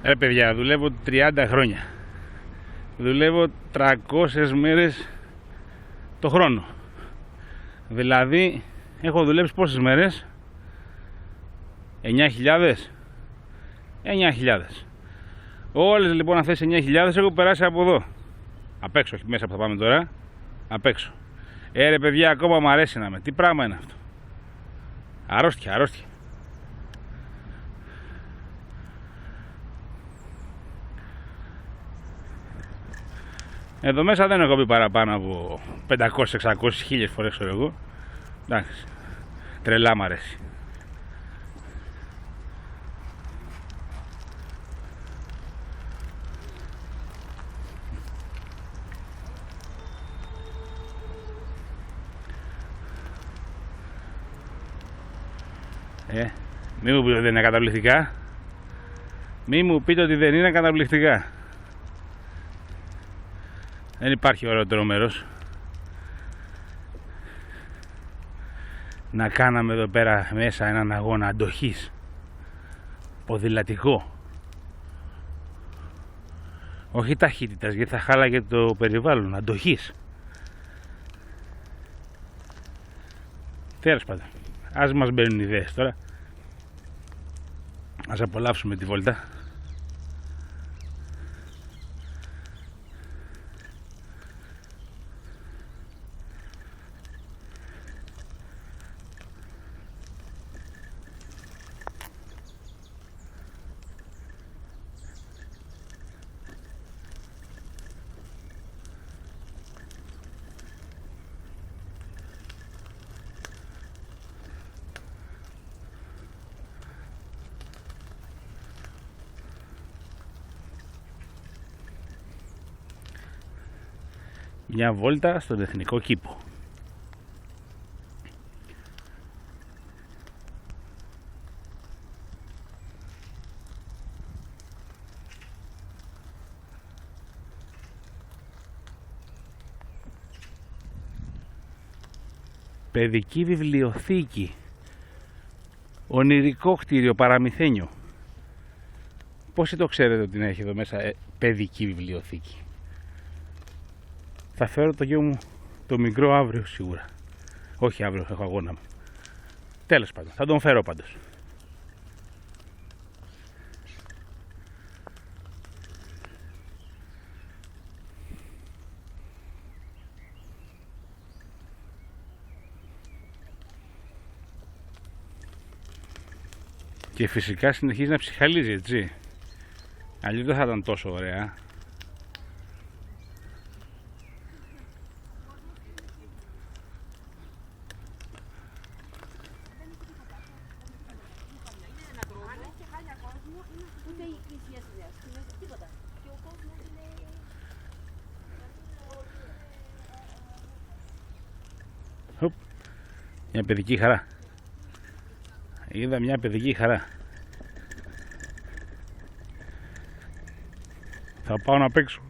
Ρε παιδιά, δουλεύω 30 χρόνια. Δουλεύω 300 μέρες το χρόνο. Δηλαδή, έχω δουλέψει πόσες μέρες? 9.000. 9.000. Όλες λοιπόν αυτές 9.000 έχω περάσει από εδώ. Απ' έξω, όχι μέσα που θα πάμε τώρα. Απ' έξω. Ρε παιδιά, ακόμα μου αρέσει να είμαι. Τι πράγμα είναι αυτό? Αρρώστια, αρρώστια. Εδώ μέσα δεν έχω μπει παραπάνω από 500-600 χίλιες φορές, ξέρω εγώ. Εντάξει, τρελά μ' αρέσει. Μη μου πείτε ότι δεν είναι καταπληκτικά. Μη μου πείτε ότι δεν είναι καταπληκτικά. Δεν υπάρχει ωραιότερο μέρος να κάναμε εδώ πέρα μέσα έναν αγώνα αντοχής ποδηλατικό, όχι ταχύτητας, γιατί θα χάλαγε το περιβάλλον. Αντοχής. Τέλος πάντων, ας μας μπαίνουν ιδέες τώρα. Ας απολαύσουμε τη βόλτα. Μια βόλτα στον Εθνικό Κήπο. Παιδική βιβλιοθήκη. Ονειρικό κτίριο, παραμυθένιο. Πόσοι το ξέρετε ότι έχει εδώ μέσα παιδική βιβλιοθήκη? Θα φέρω το γιο μου το μικρό αύριο σίγουρα. Όχι αύριο, έχω αγώνα μου. Τέλος πάντων, θα τον φέρω πάντως. Και φυσικά συνεχίζει να ψυχαλίζει, έτσι. Αλλιώς δεν θα ήταν τόσο ωραία. Μια παιδική χαρά. Είδα μια παιδική χαρά. Θα πάω να παίξω.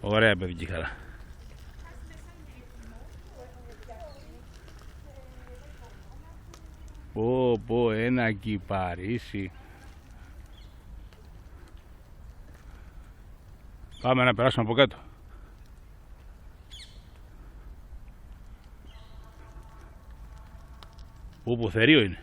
Ωραία παιδική χαρά. Πω ένα κυπαρίσι. Πάμε να περάσουμε από κάτω. Που θερίο είναι.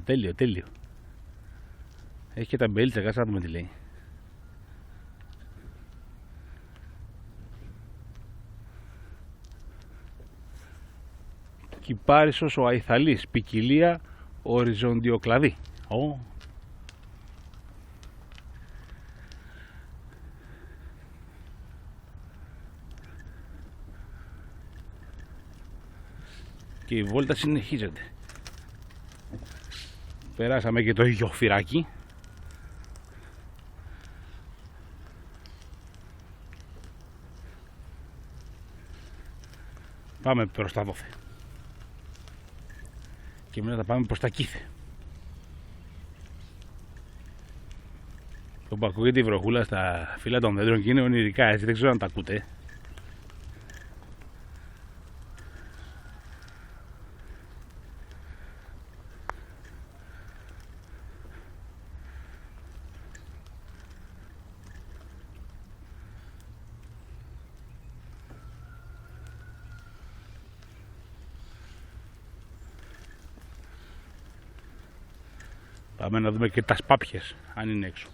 Τέλειο, τέλειο. Έχει και τα μπέλτσα, κάτσε να δούμε τι λέει. Κυπάρισος ο Αϊθαλής, ποικιλία οριζοντιοκλαδί. Και η βόλτα συνεχίζεται. Περάσαμε και το Γιοφυράκι. Πάμε προς τα δόθε. Και μετά θα πάμε προς τα Κήθε. Το που ακούγεται η βροχούλα στα φύλλα των δέντρων και είναι ονειρικά, έτσι δεν ξέρω αν τα ακούτε. Πάμε να δούμε και τα σπάπιες, αν είναι έξω.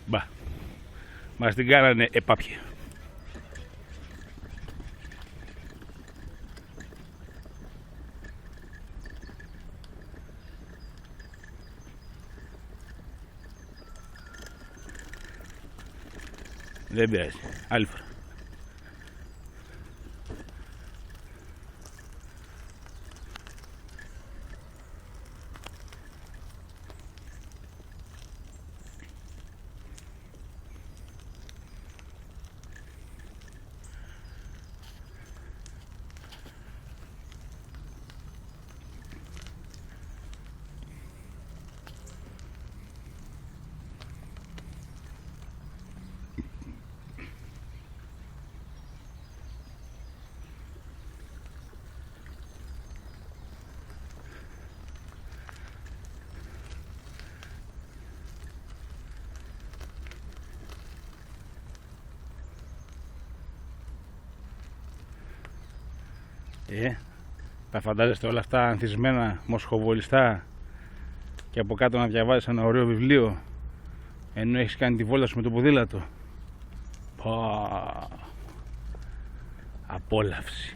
Μπα, μας την κάνανε επάπια. Δεν πειράζει, άλλη φορά. Τα φαντάζεστε όλα αυτά ανθισμένα, μοσχοβολιστά και από κάτω να διαβάζεις ένα ωραίο βιβλίο ενώ έχεις κάνει τη βόλτα σου με το ποδήλατο. Απόλαυση.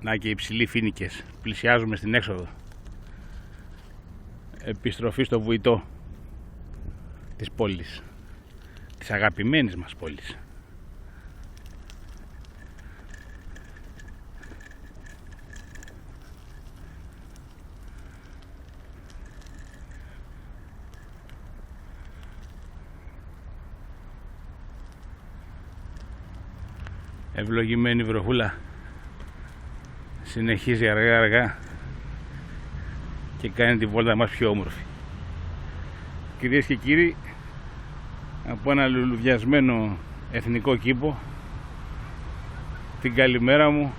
Να και οι ψηλοί φοίνικες. Πλησιάζουμε στην έξοδο. Επιστροφή στο βουητό της πόλης. Της αγαπημένης μας πόλης. Ευλογημένη βροχούλα συνεχίζει αργά αργά και κάνει τη βόλτα μας πιο όμορφη. Κυρίες και κύριοι, από ένα λουλουδιασμένο εθνικό κήπο, την καλημέρα μου